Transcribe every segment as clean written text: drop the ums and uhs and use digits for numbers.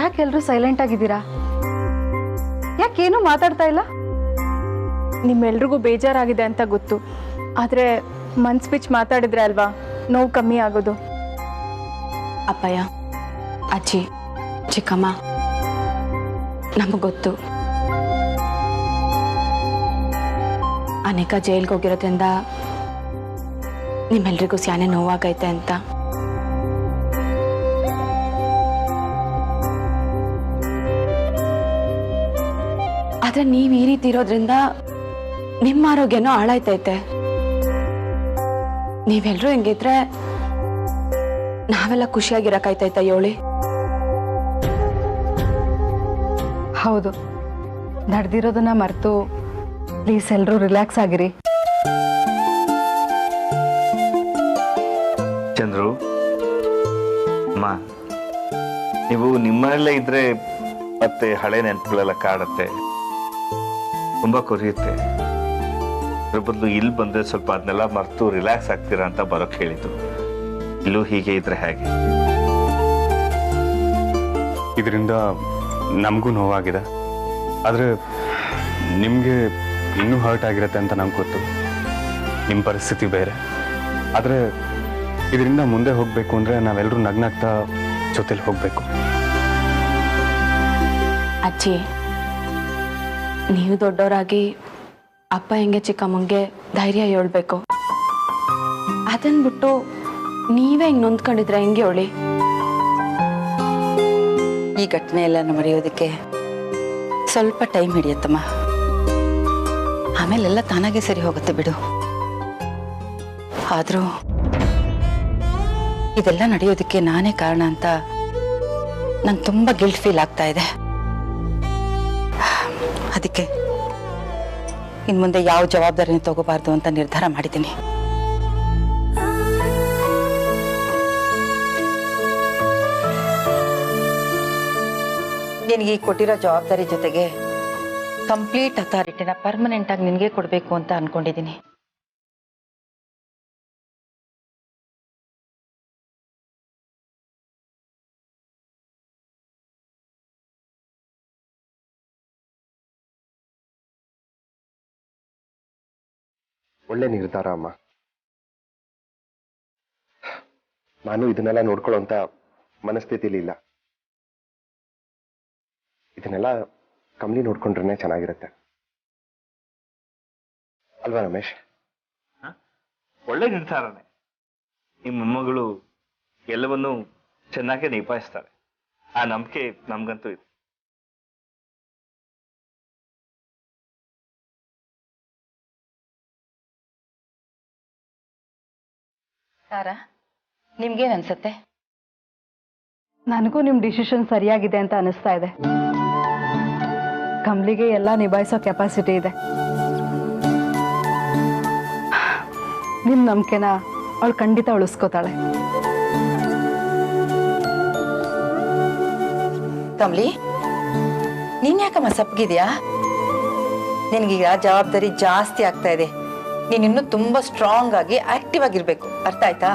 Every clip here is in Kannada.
ಯಾಕೆಲ್ರೂ ಸೈಲೆಂಟ್ ಆಗಿದ್ದೀರಾ? ಯಾಕೇನು ಮಾತಾಡ್ತಾ ಇಲ್ಲ? ನಿಮ್ಮೆಲ್ರಿಗೂ ಬೇಜಾರಾಗಿದೆ ಅಂತ ಗೊತ್ತು, ಆದರೆ ಮನ್ಸ್ ಬಿಚ್ಚಿ ಮಾತಾಡಿದ್ರೆ ಅಲ್ವಾ ನೋವು ಕಮ್ಮಿ ಆಗೋದು. ಅಪ್ಪಯ್ಯ, ಅಜ್ಜಿ, ಚಿಕ್ಕಮ್ಮ, ನಮಗೆ ಗೊತ್ತು ಅನೇಕ ಜೈಲ್ಗೆ ಹೋಗಿರೋದ್ರಿಂದ ನಿಮ್ಮೆಲ್ರಿಗೂ ಸ್ಯಾನೆ ನೋವಾಗೈತೆ ಅಂತ. ಆದ್ರೆ ನೀವು ಈ ರೀತಿ ಇರೋದ್ರಿಂದ ನಿಮ್ಮ ಆರೋಗ್ಯನೂ ಹಾಳಾಯ್ತೈತೆ. ನೀವೆಲ್ಲರೂ ಹೆಂಗಿದ್ರೆ ನಾವೆಲ್ಲ ಖುಷಿಯಾಗಿರಕಾಯ್ತೈತ ಯೋಳಿ? ಹೌದು, ನಡೆದಿರೋದನ್ನ ಮರೆತು ಪ್ಲೀಸ್ ಎಲ್ಲರೂ ರಿಲ್ಯಾಕ್ಸ್ ಆಗಿರಿ. ಚಂದ್ರು ಅಮ್ಮ, ನೀವು ನಿಮ್ಮನೆಲ್ಲ ಇದ್ರೆ ಮತ್ತೆ ಹಳೆ ನೆನಪುಗಳೆಲ್ಲ ಕಾಡುತ್ತೆ, ತುಂಬಾ ಕೊರಿಯುತ್ತೆ. ಅದ್ರ ಬದಲು ಇಲ್ಲಿ ಬಂದ್ರೆ ಸ್ವಲ್ಪ ಅದನ್ನೆಲ್ಲ ಮರೆತು ರಿಲ್ಯಾಕ್ಸ್ ಆಗ್ತೀರಾ ಅಂತ ಬರೋಕ್ ಹೇಳಿದ್ದು. ಇಲ್ಲೂ ಹೀಗೆ ಇದ್ರೆ ಹೇಗೆ? ಇದರಿಂದ ನಮಗೂ ನೋವಾಗಿದೆ, ಆದರೆ ನಿಮಗೆ ಇನ್ನೂ ಹರ್ಟ್ ಆಗಿರುತ್ತೆ ಅಂತ ನಂಗೆ ಗೊತ್ತು. ನಿಮ್ಮ ಪರಿಸ್ಥಿತಿ ಬೇರೆ. ಆದರೆ ಇದರಿಂದ ಮುಂದೆ ಹೋಗಬೇಕು ಅಂದರೆ ನಾವೆಲ್ಲರೂ ನಗ್ನಾಗ್ತಾ ಜೊತೆಲಿ ಹೋಗಬೇಕು. ಅಜ್ಜಿ, ನೀವು ದೊಡ್ಡವರಾಗಿ ಅಪ್ಪ ಹೆಂಗೆ ಚಿಕ್ಕಮ್ಮಂಗೆ ಧೈರ್ಯ ಹೇಳ್ಬೇಕು. ಅದನ್ನ ಬಿಟ್ಟು ನೀವೇ ಹಿಂಗೆ ನೊಂದ್ಕೊಂಡಿದ್ರೆ ಹೆಂಗೆ ಹೇಳಿ? ಈ ಘಟನೆ ಎಲ್ಲ ಮರೆಯೋದಕ್ಕೆ ಸ್ವಲ್ಪ ಟೈಮ್ ಹಿಡಿಯತ್ತಮ್ಮ. ಆಮೇಲೆಲ್ಲ ತಾನಾಗೆ ಸರಿ ಹೋಗುತ್ತೆ ಬಿಡು. ಆದರೂ ಇದೆಲ್ಲ ನಡೆಯೋದಕ್ಕೆ ನಾನೇ ಕಾರಣ ಅಂತ ನಂಗೆ ತುಂಬ ಗಿಲ್ಟ್ ಫೀಲ್ ಆಗ್ತಾ ಇದೆ. ಅದಕ್ಕೆ ಇನ್ನು ಮುಂದೆ ಯಾವ ಜವಾಬ್ದಾರಿನ ತಗೋಬಾರ್ದು ಅಂತ ನಿರ್ಧಾರ ಮಾಡಿದ್ದೀನಿ. ನಿನಗೆ ಕೊಟ್ಟಿರೋ ಜವಾಬ್ದಾರಿ ಜೊತೆಗೆ ಕಂಪ್ಲೀಟ್ ಅಥಾರಿಟಿನ ಪರ್ಮನೆಂಟ್ ಆಗಿ ನಿನಗೆ ಕೊಡಬೇಕು ಅಂತ ಅನ್ಕೊಂಡಿದ್ದೀನಿ. ಒಳ್ಳೆ ನಿರ್ಧಾರ ಅಮ್ಮ. ನಾನು ಇದನ್ನೆಲ್ಲ ನೋಡ್ಕೊಳ್ಳೋಂತ ಮನಸ್ಥಿತಿಲಿ ಇಲ್ಲ. ಇದನ್ನೆಲ್ಲ ಕಮ್ಲಿ ನೋಡ್ಕೊಂಡ್ರೆ ಚೆನ್ನಾಗಿರುತ್ತೆ ಅಲ್ವಾ ರಮೇಶ್? ಒಳ್ಳೆ ನಿರ್ಧಾರನೇ. ನಿಮ್ಮ ಮೊಮ್ಮಗಳು ಎಲ್ಲವನ್ನೂ ಚೆನ್ನಾಗಿ ನಿಭಾಯಿಸ್ತಾಳೆ, ಆ ನಂಬಿಕೆ ನಮ್ಗಂತೂ ಇದೆ. ತಾರಾ, ನಿಮ್ಗೇನ್ ಅನ್ಸತ್ತೆ? ನನಗೂ ನಿಮ್ಮ ಡಿಸಿಷನ್ ಸರಿಯಾಗಿದೆ ಅಂತ ಅನಿಸ್ತಾ ಇದೆ. ಕಮ್ಲಿಗೆ ಎಲ್ಲ ನಿಭಾಯಿಸೋ ಕೆಪಾಸಿಟಿ ಇದೆ. ನಿಮ್ಮ ನಂಬಿಕೆನ ಅವಳು ಖಂಡಿತ ಉಳಿಸ್ಕೋತಾಳೆ. ಕಮ್ಲಿ, ನೀನ್ ಯಾಕಮ್ಮ ಸಪ್ಪಗಿದ್ಯಾ? ನಿನಗೀಗ ಜವಾಬ್ದಾರಿ ಜಾಸ್ತಿ ಆಗ್ತಾ ಇದೆ. ನೀನಿನ್ನೂ ತುಂಬಾ ಸ್ಟ್ರಾಂಗ್ ಆಗಿ ಆಕ್ಟಿವ್ ಆಗಿರ್ಬೇಕು, ಅರ್ಥ ಆಯ್ತಾ?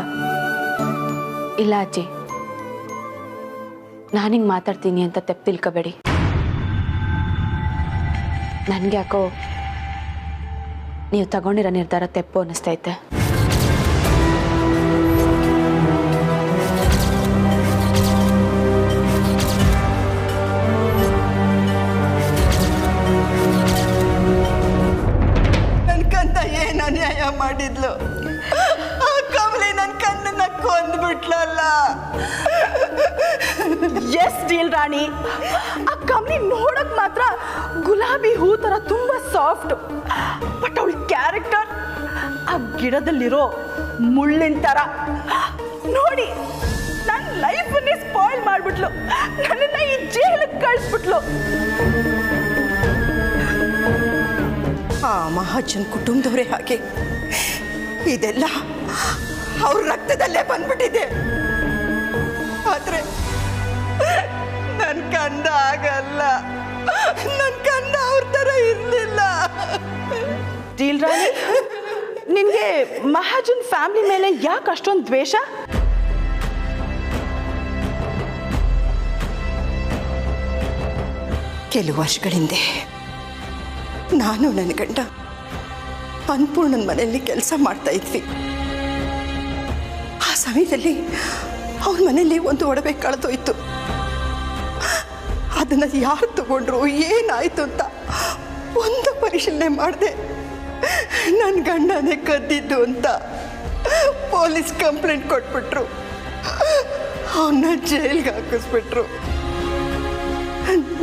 ಇಲ್ಲ ಅಜ್ಜಿ, ನಾನಿಂಗೆ ಮಾತಾಡ್ತೀನಿ ಅಂತ ತೆಪ್ಪು ತಿಳ್ಕೊಬೇಡಿ. ನನಗೆ ಯಾಕೋ ನೀವು ತಗೊಂಡಿರೋ ನಿರ್ಧಾರ ತೆಪ್ಪು ಅನ್ನಿಸ್ತೈತೆ. ನನ್ಕಂತ ಏನು ಅನ್ಯಾಯ ಮಾಡಿದ್ಲು ಆ ಕಮಲಿ, ನನ್ ಕಣ್ಣನ್ನ ಕೊಂದ್ಬಿಟ್ಲಲ್ಲ. ಎಸ್ ಡೀಲ್ ರಾಣಿ, ಆ ಕಮಲಿ ನೋಡಕ್ ಮಾತ್ರ ಗುಲಾಬಿ ಹೂ ತರ ತುಂಬಾ ಸಾಫ್ಟ್, ಬಟ್ ಅವಳ ಕ್ಯಾರೆಕ್ಟರ್ ಆ ಗಿಡದಲ್ಲಿರೋ ಮುಳ್ಳಿನ ತರ. ನೋಡಿ, ನನ್ನ ಲೈಫನ್ನೇ ಸ್ಪಾಯ್ಲ್ ಮಾಡ್ಬಿಟ್ಲು, ನನ್ನನ್ನ ಈ ಜೈಲಿಗೆ ಕಳಿಸ್ಬಿಟ್ಲು. ಆ ಮಹಾಜನ್ ಕುಟುಂಬದವರೇ ಹಾಗೆ. ಇದೆಲ್ಲ ಅವ್ರ ರಕ್ತದಲ್ಲೇ ಬಂದ್ಬಿಟ್ಟಿದೆ. ಆದ್ರೆ ನನ್ ಕಂದ ಆಗಲ್ಲ, ನನ್ ಕಂದ ಅವ್ರ ತರ ಇರ್ಲಿಲ್ಲ. ಡೀಲ್ ರಾಣಿ, ನಿನ್ಗೆ ಮಹಾಜನ್ ಫ್ಯಾಮಿಲಿ ಮೇಲೆ ಯಾಕೆ ಅಷ್ಟೊಂದು ದ್ವೇಷ? ಕೆಲವು ವರ್ಷಗಳ ಹಿಂದೆ ನಾನು ನನ್ನ ಗಂಡ ಅನ್ಪೂರ್ಣನ ಮನೆಯಲ್ಲಿ ಕೆಲಸ ಮಾಡ್ತಾ ಇದ್ವಿ. ಆ ಸಮಯದಲ್ಲಿ ಅವ್ರ ಮನೆಯಲ್ಲಿ ಒಂದು ಒಡವೆ ಕಳೆದೋಯ್ತು. ಅದನ್ನು ಯಾರು ತಗೊಂಡ್ರು, ಏನಾಯ್ತು ಅಂತ ಒಂದು ಪರಿಶೀಲನೆ ಮಾಡಿದೆ. ನನ್ನ ಗಂಡನೇ ಕದ್ದಿದ್ದು ಅಂತ ಪೊಲೀಸ್ ಕಂಪ್ಲೇಂಟ್ ಕೊಟ್ಬಿಟ್ರು. ಅವನ್ನ ಜೈಲ್ಗೆ ಹಾಕಿಸ್ಬಿಟ್ರು.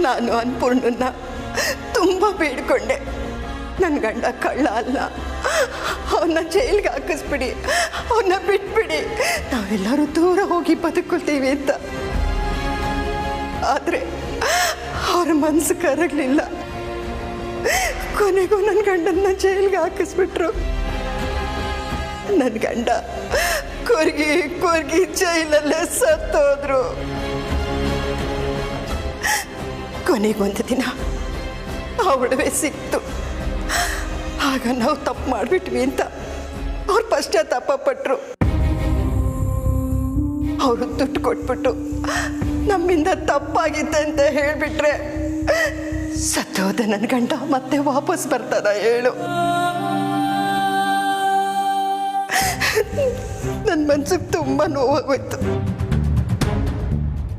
ನಾನು ಅನ್ಪೂರ್ಣನ್ನ ತುಂಬ ಬೇಡ್ಕೊಂಡೆ, ನನ್ನ ಗಂಡ ಕಳ್ಳ ಅಲ್ಲ, ಅವನ್ನ ಜೈಲ್ಗೆ ಹಾಕಿಸ್ಬಿಡಿ, ಅವನ್ನ ಬಿಟ್ಬಿಡಿ, ನಾವೆಲ್ಲರೂ ದೂರ ಹೋಗಿ ಬದುಕೊಳ್ತೀವಿ ಅಂತ. ಆದರೆ ಅವ್ರ ಮನಸ್ಸು ಕರಗಲಿಲ್ಲ. ಕೊನೆಗೂ ನನ್ನ ಗಂಡನ್ನ ಜೈಲ್ಗೆ ಹಾಕಿಸ್ಬಿಟ್ರು. ನನ್ನ ಗಂಡ ಕೊರ್ಗಿ ಕೊರ್ಗಿ ಜೈಲಲ್ಲೇ ಸತ್ತೋದ್ರು. ಕೊನೆಗೊಂದು ದಿನ ಆ ಒಡವೆ ಸಿಕ್ತು. ಆಗ ನಾವು ತಪ್ಪು ಮಾಡಿಬಿಟ್ವಿ ಅಂತ ಅವ್ರು ಪಶ್ಚಾತ್ತಾಪ ಪಟ್ಟರು. ಅವರು ದುಡ್ಡು ಕೊಟ್ಬಿಟ್ಟು ನಮ್ಮಿಂದ ತಪ್ಪಾಗಿತ್ತೆ ಅಂತ ಹೇಳಿಬಿಟ್ರೆ ಸತ್ತೋದ ನನ್ನ ಗಂಡ ಮತ್ತೆ ವಾಪಸ್ ಬರ್ತಾರ ಹೇಳು? ನನ್ನ ಮನ್ಸಿಗೆ ತುಂಬ ನೋವಾಗೋಯ್ತು.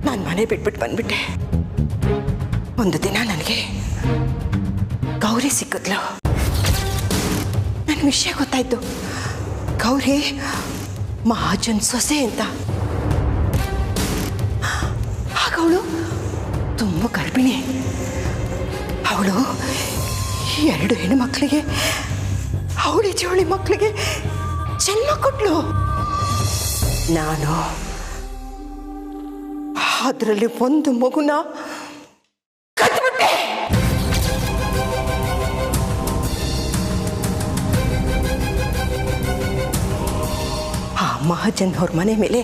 ನಾನು ಮನೆ ಬಿಟ್ಬಿಟ್ಟು ಬಂದ್ಬಿಟ್ಟೆ. ಒಂದು ದಿನ ನನಗೆ ಗೌರಿ ಸಿಕ್ಕಿದ್ಲು. ನನ್ನ ವಿಷಯ ಗೊತ್ತಾಯ್ತು. ಗೌರಿ ಮಹಾಜನ್ ಸೊಸೆ ಅಂತ. ಆಗ ಅವಳು ತುಂಬ ಗರ್ಭಿಣಿ. ಅವಳು 2 ಹೆಣ್ಣು ಮಕ್ಕಳಿಗೆ, ಅವಳಿ ಜವಳಿ ಮಕ್ಕಳಿಗೆ ಜನ್ಮ ಕೊಟ್ಲು. ನಾನು ಅದರಲ್ಲಿ ಒಂದು ಮಗುನ ಕದ್ಬಿಟ್ಟೆ. ಆ ಮಹಾಜನ್ ಅವ್ರ ಮನೆ ಮೇಲೆ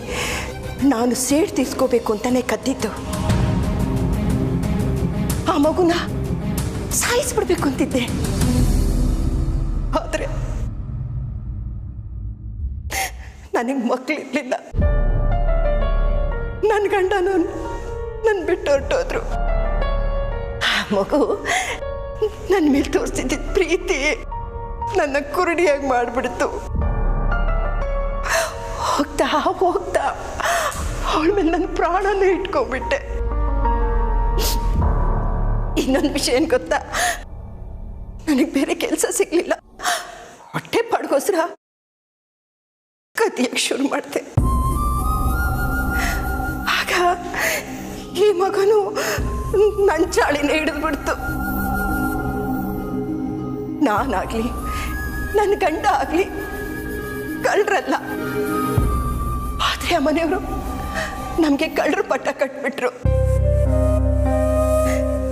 ನಾನು ಸೇಡ್ ತೀರ್ಸ್ಕೋಬೇಕು ಅಂತಾನೆ ಕದ್ದಿದ್ದು. ಆ ಮಗುನ ಸಾಯಿಸ್ಬಿಡ್ಬೇಕು ಅಂತಿದ್ದೆ. ಆದರೆ ನನಗೆ ಮಕ್ಕಳಿರ್ಲಿಲ್ಲ. ನನ್ನ ಗಂಡನು ನನ್ನ ಬಿಟ್ಟು ಹೊರಟೋದ್ರು. ಆ ಮಗು ನನ್ನ ಮೇಲೆ ತೋರಿಸಿದ್ದ ಪ್ರೀತಿ ನನ್ನ ಕುರುಡಿಯಾಗಿ ಮಾಡಿಬಿಡ್ತು. ಹೋಗ್ತಾ ಹೋಗ್ತಾ ಅವಳ ಮೇಲೆ ನನ್ನ ಪ್ರಾಣನೇ ಇಟ್ಕೊಂಡ್ಬಿಟ್ಟೆ. ಇನ್ನೊಂದು ವಿಷಯ ಏನು ಗೊತ್ತಾ, ನನಗೆ ಬೇರೆ ಕೆಲಸ ಸಿಗ್ಲಿಲ್ಲ. ಹೊಟ್ಟೆ ಪಾಡ್ಗೋಸ್ಕರ ಕದಿಯಕ್ಕೆ ಶುರು ಮಾಡಿದೆ. ಆಗ ಈ ಮಗನು ನನ್ನ ಚಾಳಿನ ಹಿಡಿದ್ಬಿಡ್ತು. ನಾನಾಗ್ಲಿ ನನ್ನ ಗಂಡ ಆಗ್ಲಿ ಕಳ್ಳರಲ್ಲ. ಆದ್ರೆ ಆ ಮನೆಯವರು ನಮಗೆ ಕಳ್ಳರು ಪಟ್ಟ ಕಟ್ಬಿಟ್ರು.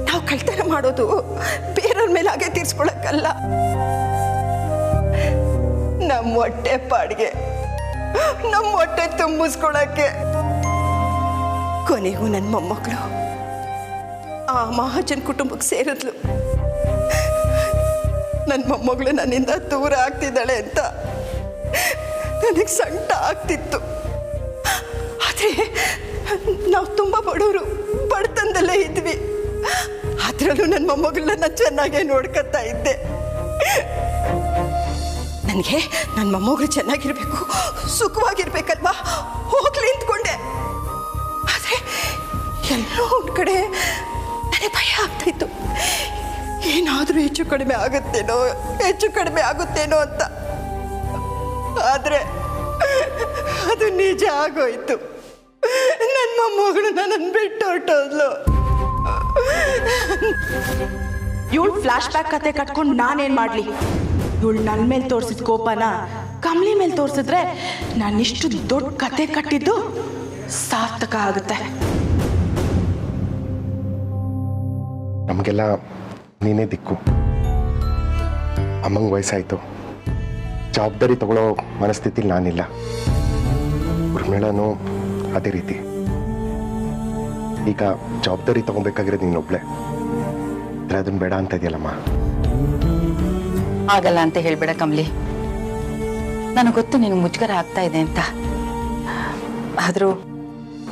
ನಾವು ಕಳ್ತನ ಮಾಡೋದು ಬೇರೆಯವ್ರ ಮೇಲೆ ಹಾಗೆ ತೀರ್ಸ್ಕೊಳಕ್ಕಲ್ಲ, ನಮ್ಮ ಹೊಟ್ಟೆ ಪಾಡಿಗೆ, ನಮ್ಮ ಹೊಟ್ಟೆ ತುಂಬಿಸ್ಕೊಳಕ್ಕೆ. ಕೊನೆಗೂ ನನ್ನ ಮೊಮ್ಮಕ್ಕಳು ಆ ಮಹಾಜನ್ ಕುಟುಂಬಕ್ಕೆ ಸೇರಿದ್ಲು. ನನ್ನ ಮೊಮ್ಮಗಳು ನನ್ನಿಂದ ದೂರ ಆಗ್ತಿದ್ದಾಳೆ ಅಂತ ನನಗೆ ಸಂಕಟ ಆಗ್ತಿತ್ತು. ಆದರೆ ನಾವು ತುಂಬ ಬಡವರು, ಬಡತನದಲ್ಲೇ ಇದ್ವಿ. ಅದರಲ್ಲೂ ನನ್ನ ಮೊಮ್ಮಗಳನ್ನ ಚೆನ್ನಾಗೇ ನೋಡ್ಕೊತಾ ಇದ್ದೆ. ನನಗೆ ನನ್ನ ಮೊಮ್ಮಗಳು ಚೆನ್ನಾಗಿರ್ಬೇಕು, ಸುಖವಾಗಿರ್ಬೇಕಲ್ವಾ, ಹೋಗ್ಲಿ ಅಂದ್ಕೊಂಡೆ. ಆದರೆ ಎಲ್ಲೋ ಒಂದು ಕಡೆ ನನಗೆ ಭಯ ಆಗ್ತಾಯಿತ್ತು. ಏನಾದರೂ ಹೆಚ್ಚು ಕಡಿಮೆ ಆಗುತ್ತೇನೋ ಅಂತ. ಆದರೆ ಅದು ನಿಜ ಆಗೋಯ್ತು. ನನ್ನ ಮೊಮ್ಮಗಳು ನನ್ನನ್ನು ಬಿಟ್ಟು ಹೊರಟೋದ್ಲು. ಇವಳು ಫ್ಲಾಶ್ ಬ್ಯಾಕ್ ಕತೆ ಕಟ್ಕೊಂಡು ನಾನೇನ್ ಮಾಡ್ಲಿ? ಇವಳು ನನ್ನ ಮೇಲೆ ತೋರಿಸಿದ ಕೋಪನ ಕಮಲಿ ಮೇಲೆ ತೋರಿಸಿದ್ರೆ ನಾನಿಷ್ಟು ದೊಡ್ಡ ಕತೆ ಕಟ್ಟಿದ್ದು ಸಾರ್ಥಕ ಆಗುತ್ತೆ. ನಮಗೆಲ್ಲ ನೀನೇ ದಿಕ್ಕು. ಅಮ್ಮಂಗೆ ವಯಸ್ಸಾಯಿತು, ಜವಾಬ್ದಾರಿ ತಗೊಳ್ಳೋ ಮನಸ್ಥಿತಿಲಿ ನಾನಿಲ್ಲ. ಉರ್ಮಿಳನೂ ಅದೇ ರೀತಿ. ಈಗ ಜವಾಬ್ದಾರಿ ತಗೊಬೇಕಾಗಿರೋದು ನೀನೊಬ್ಳೆ. ಅದನ್ನ ಬೇಡ ಅಂತ ಇದೆಯಲ್ಲಮ್ಮ. ಆಗಲ್ಲ ಅಂತ ಹೇಳ್ಬೇಡ ಕಮಲಿ. ನನಗೆ ಗೊತ್ತು ನಿನಗೆ ಮುಜುಗರ ಆಗ್ತಾ ಇದೆ ಅಂತ. ಆದರೂ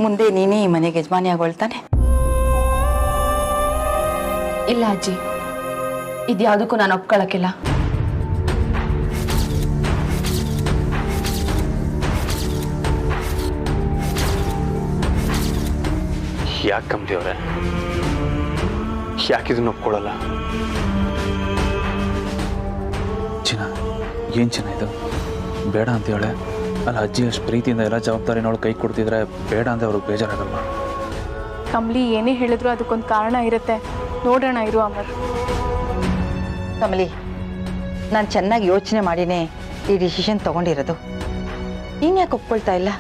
ಮುಂದೆ ನೀನೇ ಈ ಮನೆಗೆ ಯಜಮಾನಿ ಆಗೋಳ್ತಾನೆ. ಇಲ್ಲ ಅಜ್ಜಿ, ಇದ್ಯಾವುದಕ್ಕೂ ನಾನು ಒಪ್ಕೊಳ್ಳೋಕ್ಕಿಲ್ಲ. ಯಾಕೆ ಕಮಲಿ ಅವರೇ, ಯಾಕೆ ಇದನ್ನ ಒಪ್ಕೊಳ್ಳಲ್ಲ? ಚಿನ್ನ, ಏನು ಚಿನ್ನ ಇದು? ಬೇಡ ಅಂತ ಹೇಳೆ. ಅಲ್ಲ, ಅಜ್ಜಿ ಅಷ್ಟು ಪ್ರೀತಿಯಿಂದ ಎಲ್ಲ ಜವಾಬ್ದಾರಿನವಳು ಕೈ ಕೊಡ್ತಿದ್ರೆ ಬೇಡ ಅಂತ ಅವ್ರಿಗೆ ಬೇಜಾರಾಗಲ್ವ? ಕಮಲಿ ಏನೇ ಹೇಳಿದ್ರು ಅದಕ್ಕೊಂದು ಕಾರಣ ಇರುತ್ತೆ. ನೋಡೋಣ ಇರು ಅಮರ್. ಕಮಲಿ, ನಾನು ಚೆನ್ನಾಗಿ ಯೋಚನೆ ಮಾಡಿನೇ ಈ ಡಿಸಿಷನ್ ತಗೊಂಡಿರೋದು. ನೀನು ಯಾಕೆ ಒಪ್ಕೊಳ್ತಾ ಇಲ್ಲ?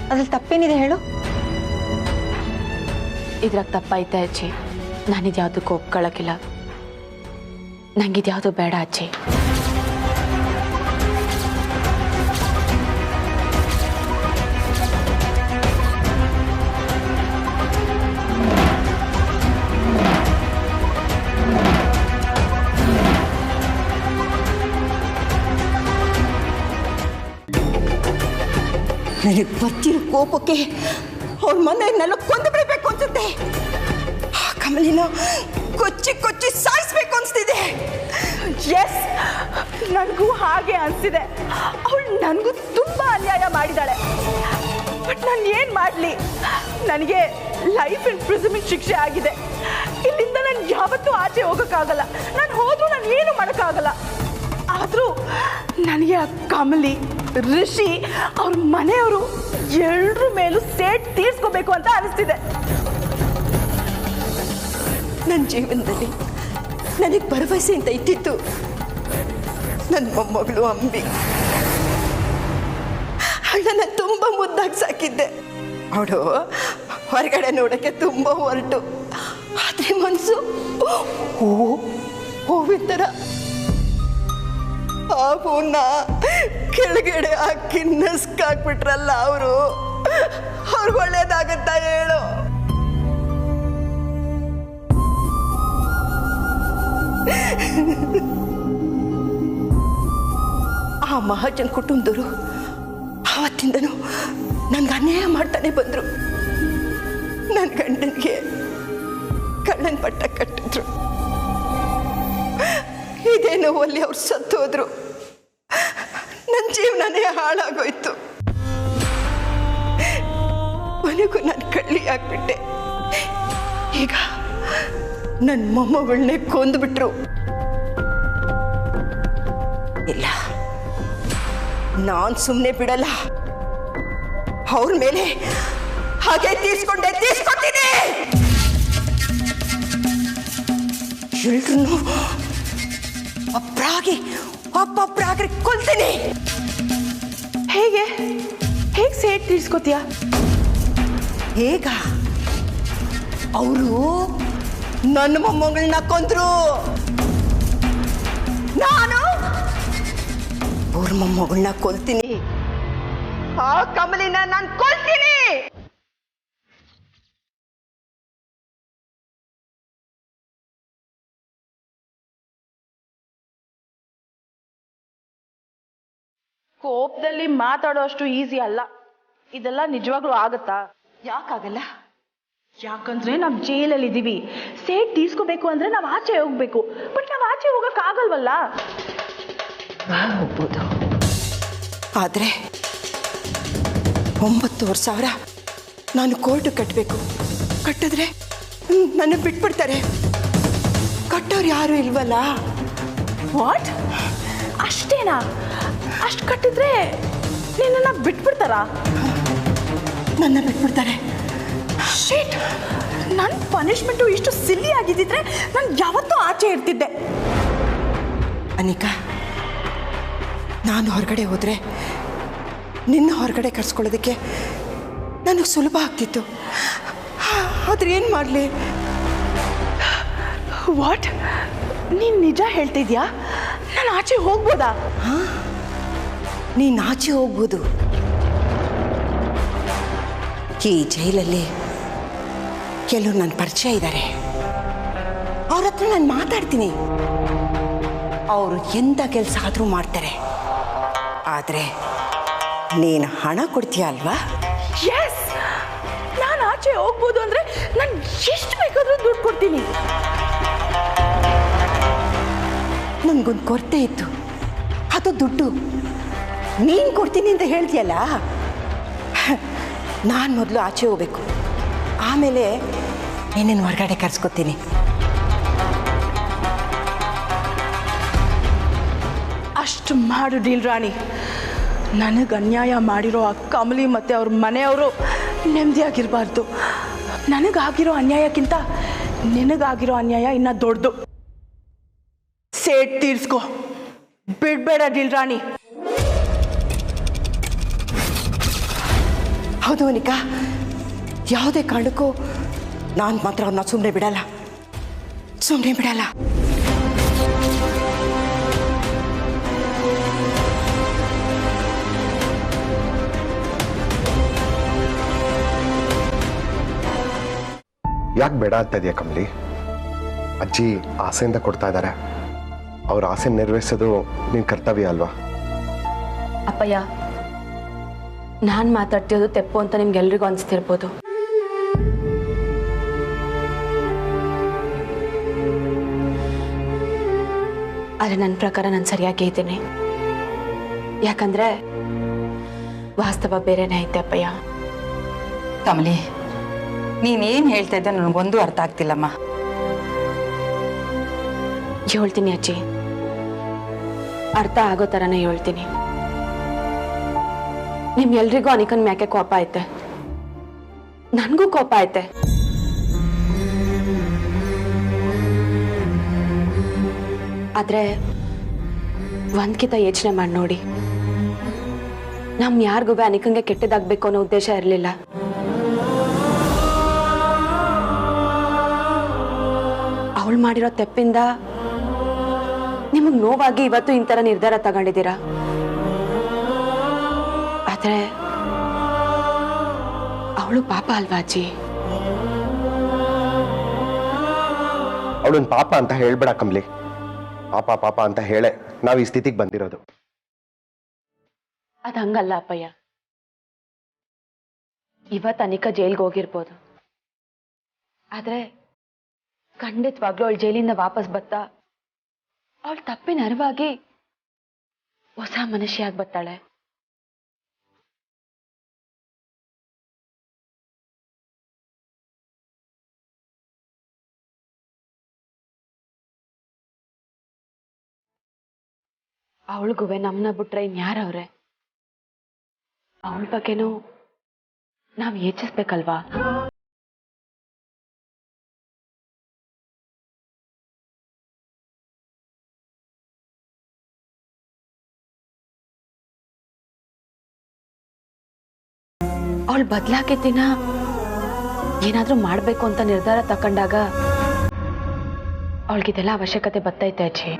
ಅದ್ರಲ್ಲಿ ತಪ್ಪೇನಿದೆ ಹೇಳು? ಇದ್ರಾಗ ತಪ್ಪೈತೆ ಅಜ್ಜಿ. ನಾನಿದ್ಯಾವುದಕ್ಕೂ ಒಪ್ಕೊಳ್ಳೋಕ್ಕಿಲ್ಲ. ನಂಗಿದ್ಯಾವುದು ಬೇಡ ಅಜ್ಜಿ. ನನಗೆ ಬರ್ತಿರೋ ಕೋಪಕ್ಕೆ ಅವ್ರ ಮನೆಯನ್ನೆಲ್ಲ ಕೊಂದು ಬಿಡಬೇಕು ಅನ್ಸುತ್ತೆ. ಕಮಲಿನ ಕೊಚ್ಚಿ ಕೊಚ್ಚಿ ಸಾಯಿಸ್ಬೇಕು ಅನ್ಸ್ತಿದೆ. ಎಸ್, ನನಗೂ ಹಾಗೆ ಅನಿಸಿದೆ. ಅವಳು ನನಗೂ ತುಂಬ ಅನ್ಯಾಯ ಮಾಡಿದ್ದಾಳೆ. ಬಟ್ ನಾನು ಏನು ಮಾಡಲಿ? ನನಗೆ ಲೈಫ್ ಇಂಪ್ರಿಸನ್ಮೆಂಟ್ ಶಿಕ್ಷೆ ಆಗಿದೆ. ಇಲ್ಲಿಂದ ನಾನು ಯಾವತ್ತೂ ಆಚೆ ಹೋಗೋಕ್ಕಾಗಲ್ಲ. ನಾನು ಹೋದ್ರೂ ನಾನು ಏನು ಮಾಡೋಕ್ಕಾಗಲ್ಲ. ಆದರೂ ನನಗೆ ಆ ಕಮಲಿ, ಋಷಿ, ಅವ್ರ ಮನೆಯವರು ಎಲ್ಲರ ಮೇಲೂ ಸೇಟ್ ತೀರ್ಸ್ಕೋಬೇಕು ಅಂತ ಅನಿಸ್ತಿದೆ. ನನ್ನ ಜೀವನದಲ್ಲಿ ನನಗೆ ಭರವಸೆ ಅಂತ ಇಟ್ಟಿತ್ತು ನನ್ನ ಮೊಮ್ಮಗಳು ಅಂಬಿ. ಅವಳನ್ನ ತುಂಬ ಮುದ್ದಾಗಿ ಸಾಕಿದ್ದೆ. ಅವಳು ಹೊರಗಡೆ ನೋಡೋಕ್ಕೆ ತುಂಬ ಹೊರಟು, ಆದರೆ ಮನಸ್ಸು ಹೂವಿನ ಥರ. ಆ ಹೂನ ಕೆಳಗಡೆ ಹಾಕಿ ನಸ್ಕಾಕ್ಬಿಟ್ರಲ್ಲ ಅವರು. ಅವ್ರಿಗೆ ಒಳ್ಳೇದಾಗತ್ತಾ ಹೇಳು? ಆ ಮಹಾಜನ್ ಕುಟುಂಬದವರು ಆವತ್ತಿಂದನೂ ನನ್ಗೆ ಅನ್ಯಾಯ ಮಾಡ್ತಾನೆ ಬಂದರು. ನನ್ನ ಗಂಡನಿಗೆ ಕಳ್ಳನ ಪಟ್ಟ ಕಟ್ಟಿದ್ರು. ಇದೇ ನೋವಲ್ಲಿ ಅವ್ರು ಸತ್ತು ಹೋದ್ರು. ನನ್ನ ಜೀವನನೇ ಹಾಳಾಗೋಯ್ತು. ಮನೆಗೂ ನಾನು ಕಳ್ಳಿ ಆಗ್ಬಿಟ್ಟೆ. ಈಗ ನನ್ನ ಮೊಮ್ಮಗಳನ್ನೇ ಕೊಂದುಬಿಟ್ರು. ಇಲ್ಲ, ನಾನು ಸುಮ್ಮನೆ ಬಿಡಲ್ಲ. ಅವ್ರ ಮೇಲೆ ಹಾಗೆ ತೀರ್ಸ್ಕೊತೀನಿ. ಎಲ್ರೂ ಒಬ್ಬೊಬ್ಬರಾಗಿ ಕೊಲ್ತೀನಿ. ಹೇಗೆ ಸೇಟ್ ತೀರ್ಸ್ಕೊತೀಯ? ಹೇಗ? ಅವರು ನನ್ನ ಮೊಮ್ಮಗಳನ್ನ ಕೊಂದ್ರು. ನಾನು ಅವ್ರ ಮೊಮ್ಮಗಳನ್ನ ಕೊಲ್ತೀನಿ. ಆ ಕಮಲಿನ ನಾನು ಕೊಲ್ತೀನಿ. ಕೋಪದಲ್ಲಿ ಮಾತಾಡೋ ಅಷ್ಟು ಈಸಿ ಅಲ್ಲ ಇದೆಲ್ಲ. ನಿಜವಾಗ್ಲೂ ಆಗತ್ತಾ? ಯಾಕಾಗಲ್ಲ? ಯಾಕಂದ್ರೆ ನಾವು ಜೈಲಲ್ಲಿ ಇದ್ದೀವಿ. ಸೇಟ್ ತೀರ್ಸ್ಕೋಬೇಕು ಅಂದ್ರೆ ನಾವು ಆಚೆ ಹೋಗ್ಬೇಕು. ಬಟ್ ನಾವು ಆಚೆ ಹೋಗಕ್ ಆಗಲ್ವಲ್ಲ. ಹೋಗ್ಬೋದು, ಆದ್ರೆ 9,000 ನಾನು ಕೋರ್ಟ್ ಕಟ್ಟಬೇಕು. ಕಟ್ಟಿದ್ರೆ ನನ್ನ ಬಿಟ್ಬಿಡ್ತಾರೆ. ಕಟ್ಟೋರು ಯಾರು ಇಲ್ವಲ್ಲ. ವಾಟ್? ಅಷ್ಟೇನಾ? ಅಷ್ಟು ಕಟ್ಟಿದ್ರೆ ನಿನ್ನನ್ನು ಬಿಟ್ಬಿಡ್ತಾರಾ? ನನ್ನ ಬಿಟ್ಬಿಡ್ತಾರೆ. ಶೀಟ್, ನನ್ನ ಪನಿಷ್ಮೆಂಟು ಇಷ್ಟು ಸಿಲ್ಲಿ ಆಗಿದ್ದಿದ್ರೆ ನಾನು ಯಾವತ್ತೂ ಆಚೆ ಇರ್ತಿದ್ದೆ. ಅನಿಕಾ, ನಾನು ಹೊರಗಡೆ ಹೋದರೆ ನಿನ್ನ ಹೊರಗಡೆ ಕರ್ಸ್ಕೊಳ್ಳೋದಕ್ಕೆ ನನಗೆ ಸುಲಭ ಆಗ್ತಿತ್ತು. ಆದ್ರೆ ಏನು ಮಾಡಲಿ? ವಾಟ್? ನೀನು ನಿಜ ಹೇಳ್ತಿದ್ಯಾ? ನಾನು ಆಚೆ ಹೋಗ್ಬೋದಾ? ನೀನು ಆಚೆ ಹೋಗ್ಬೋದು. ಈ ಜೈಲಲ್ಲಿ ಕೆಲವು ನನ್ನ ಪರಿಚಯ ಇದ್ದಾರೆ. ಅವ್ರ ಹತ್ರ ನಾನು ಮಾತಾಡ್ತೀನಿ. ಅವರು ಎಂಥ ಕೆಲಸ ಆದರೂ ಮಾಡ್ತಾರೆ. ಆದರೆ ನೀನು ಹಣ ಕೊಡ್ತೀಯ ಅಲ್ವಾ? ಎಸ್, ನಾನು ಆಚೆ ಹೋಗ್ಬೋದು ಅಂದರೆ ನಾನು ಎಷ್ಟು ಬೇಕಾದರೂ ದುಡ್ಡು ಕೊಡ್ತೀನಿ. ನನಗೊಂದು ಕೊರತೆ ಇತ್ತು, ಅದು ದುಡ್ಡು. ನೀನು ಕೊಡ್ತೀನಿ ಅಂತ ಹೇಳ್ತೀಯಲ್ಲ, ನಾನು ಮೊದಲು ಆಚೆ ಹೋಗ್ಬೇಕು, ಆಮೇಲೆ ಏನೇನು ಹೊರಗಡೆ ಕರ್ಸ್ಕೊತೀನಿ. ಅಷ್ಟು ಮಾಡು ಡೀಲ್ ರಾಣಿ. ನನಗೆ ಅನ್ಯಾಯ ಮಾಡಿರೋ ಆ ಕಮಲಿ ಮತ್ತು ಅವ್ರ ಮನೆಯವರು ನೆಮ್ಮದಿಯಾಗಿರಬಾರ್ದು. ನನಗಾಗಿರೋ ಅನ್ಯಾಯಕ್ಕಿಂತ ನಿನಗಾಗಿರೋ ಅನ್ಯಾಯ ಇನ್ನೂ ದೊಡ್ಡದು. ಸೇಟ್ ತೀರ್ಸ್ಕೊ, ಬಿಡಬೇಡ ಡೀಲ್ ರಾಣಿ. ಹೌದು ಅನಿಕಾ, ಯಾವುದೇ ಕಾರಣಕ್ಕೂ ನಾನು ಮಾತ್ರ ಅವ್ರನ್ನ ಸುಮ್ಮನೆ ಬಿಡಲ್ಲ. ಯಾಕೆ ಬೇಡ ಅಂತ ಇದೆಯಾ ಕಮಲಿ? ಅಜ್ಜಿ ಆಸೆಯಿಂದ ಕೊಡ್ತಾ ಇದ್ದಾರೆ, ಅವ್ರ ಆಸೆ ನೆರವೇರಿಸೋದು ನಿನ್ನ ಕರ್ತವ್ಯ ಅಲ್ವಾ? ಅಪ್ಪಯ್ಯ, ನಾನು ಮಾತಾಡ್ತಿರೋದು ತೆಪ್ಪು ಅಂತ ನಿಮ್ಗೆಲ್ರಿಗೂ ಅನಿಸ್ತಿರ್ಬೋದು. ಆದರೆ ನನ್ನ ಪ್ರಕಾರ ನಾನು ಸರಿಯಾಗಿ ಇದ್ದೀನಿ. ಯಾಕಂದ್ರೆ ವಾಸ್ತವ ಬೇರೆನೇ ಐತೆ ಅಪ್ಪಯ್ಯ. ಕಮಲಿ, ನೀನೇನು ಹೇಳ್ತಾ ಇದ್ದೆ ನನಗೊಂದು ಅರ್ಥ ಆಗ್ತಿಲ್ಲಮ್ಮ. ಹೇಳ್ತೀನಿ ಅಜ್ಜಿ, ಅರ್ಥ ಆಗೋ ಥರನೇ ಹೇಳ್ತೀನಿ. ನಿಮ್ಗೆಲ್ರಿಗೂ ಅನಿಕನ್ ಮ್ಯಾಕೆ ಕೋಪ ಐತೆ, ನನಗೂ ಕೋಪ ಐತೆ. ಆದ್ರೆ ಒಂದ್ಕಿತ ಯೋಚನೆ ಮಾಡಿ ನೋಡಿ, ಯಾರಿಗೂ ಅನಿಕಂಗೆ ಕೆಟ್ಟದಾಗಬೇಕು ಅನ್ನೋ ಉದ್ದೇಶ ಇರಲಿಲ್ಲ. ಅವಳು ಮಾಡಿರೋ ತೆಪ್ಪಿಂದ ನಿಮಗೆ ನೋವಾಗಿ ಇವತ್ತು ಇಂಥರ ನಿರ್ಧಾರ ತಗೊಂಡಿದ್ದೀರಾ. ಆದ್ರೆ ಅವಳು ಪಾಪ ಅಲ್ವಾ ಅಜ್ಜಿ? ಅವಳನ್ನ ಪಾಪ ಅಂತ ಹೇಳ್ಬೇಡ ಕಮಲಿ. ಪಾಪ ಅಂತ ಹೇಳೇ ನಾವು ಈ ಸ್ಥಿತಿಗೆ ಬಂದಿರೋದು. ಅದ್ ಹಂಗಲ್ಲ ಅಪ್ಪಯ್ಯ. ಇವತ್ತು ಅನಿಕಾ ಜೈಲ್ಗೆ ಹೋಗಿರ್ಬೋದು, ಆದ್ರೆ ಖಂಡಿತವಾಗ್ಲೂ ಅವಳು ಜೈಲಿಂದ ವಾಪಸ್ ಬತ್ತಾ ಅವಳು ತಪ್ಪಿನ ಅರಿವಾಗಿ ಹೊಸ ಮನುಷ್ಯಾಗಿ ಬರ್ತಾಳೆ. ಅವಳಿಗುವೆ ನಮ್ಮನ್ನ ಬಿಟ್ರೆ ಇನ್ಯಾರವ್ರೆ? ಅವಳ ಬಗ್ಗೆನೂ ನಾವು ಯೋಚಿಸ್ಬೇಕಲ್ವಾ? ಅವಳು ಬದಲಾಗಿದ್ದಿನ ಏನಾದ್ರೂ ಮಾಡ್ಬೇಕು ಅಂತ ನಿರ್ಧಾರ ತಕೊಂಡಾಗ ಅವಳಿಗಿದೆಲ್ಲ ಅವಶ್ಯಕತೆ ಬರ್ತೈತೆ ಅಜ್ಜಿ.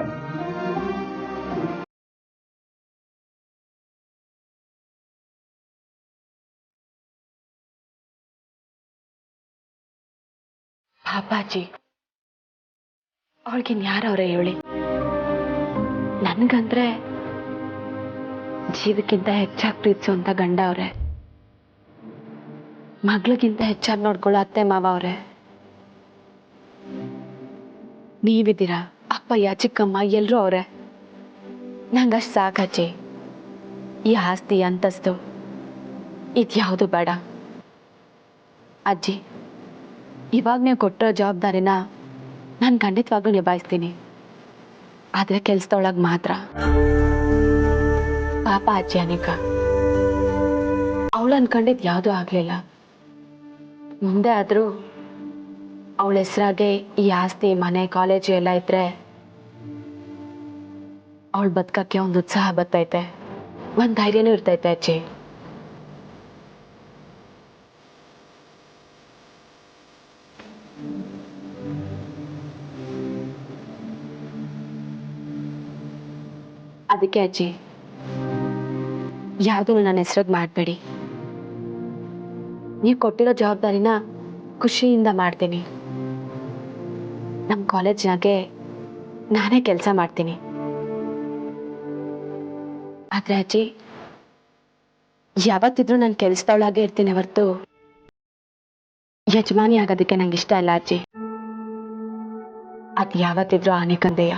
ಪಾಪಾಜಿ, ಅವಳಿಗಿನ್ಯಾರವ್ರೆ ಹೇಳಿ? ನನ್ಗಂದ್ರೆ ಜೀವಕ್ಕಿಂತ ಹೆಚ್ಚಾಗಿ ಪ್ರೀತಿಸುವಂತ ಗಂಡ ಅವ್ರೆ, ಮಗಳಿಗಿಂತ ಹೆಚ್ಚಾಗಿ ನೋಡ್ಕೊಳ್ಳೋ ಅತ್ತೆ ಮಾವ ಅವ್ರೆ, ನೀವಿದ್ದೀರಾ, ಅಪ್ಪಯ್ಯ ಚಿಕ್ಕಮ್ಮ ಎಲ್ರೂ ಅವ್ರೆ. ನಂಗಷ್ಟು ಸಾಕಜ್ಜಿ. ಈ ಆಸ್ತಿ ಅಂತಸ್ತು ಇದ್ಯಾವುದು ಬೇಡ. ಅಜ್ಜಿ, ಇವಾಗ ನೀವು ಕೊಟ್ಟಿರೋ ಜವಾಬ್ದಾರಿನ ನಾನು ಖಂಡಿತವಾಗ್ಲೂ ನಿಭಾಯಿಸ್ತೀನಿ, ಆದರೆ ಕೆಲಸದೊಳಗೆ ಮಾತ್ರ. ಪಾಪ ಅಜ್ಜಿ ಅನಿಕಾ, ಅವಳು ಅನ್ಕೊಂಡಿದ್ದು ಯಾವುದೂ ಆಗಲಿಲ್ಲ. ಮುಂದೆ ಆದರೂ ಅವಳ ಹೆಸರಾಗೆ ಈ ಆಸ್ತಿ ಮನೆ ಕಾಲೇಜು ಎಲ್ಲ ಇದ್ರೆ ಅವಳು ಬದುಕಕ್ಕೆ ಒಂದು ಉತ್ಸಾಹ ಬರ್ತೈತೆ, ಒಂದು ಧೈರ್ಯನೂ ಇರ್ತೈತೆ ಅಜ್ಜಿ. ಅದಕ್ಕೆ ಅಜ್ಜಿ, ಯಾವುದೂ ನನ್ನ ಹೆಸ್ರಿಗೆ ಮಾಡಬೇಡಿ. ನೀವು ಕೊಟ್ಟಿರೋ ಜವಾಬ್ದಾರಿನ ಖುಷಿಯಿಂದ ಮಾಡ್ತೀನಿ. ನಮ್ಮ ಕಾಲೇಜ್ನಾಗೆ ನಾನೇ ಕೆಲಸ ಮಾಡ್ತೀನಿ. ಆದರೆ ಅಜ್ಜಿ, ಯಾವತ್ತಿದ್ರೂ ನಾನು ಕೆಲಸದವಳಾಗೆ ಇರ್ತೀನಿ ಹೊರತು ಯಜಮಾನಿ ಆಗೋದಕ್ಕೆ ನಂಗೆ ಇಷ್ಟ ಇಲ್ಲ ಅಜ್ಜಿ. ಅದು ಯಾವತ್ತಿದ್ರೂ ಆನೆ ಕಂದೆಯ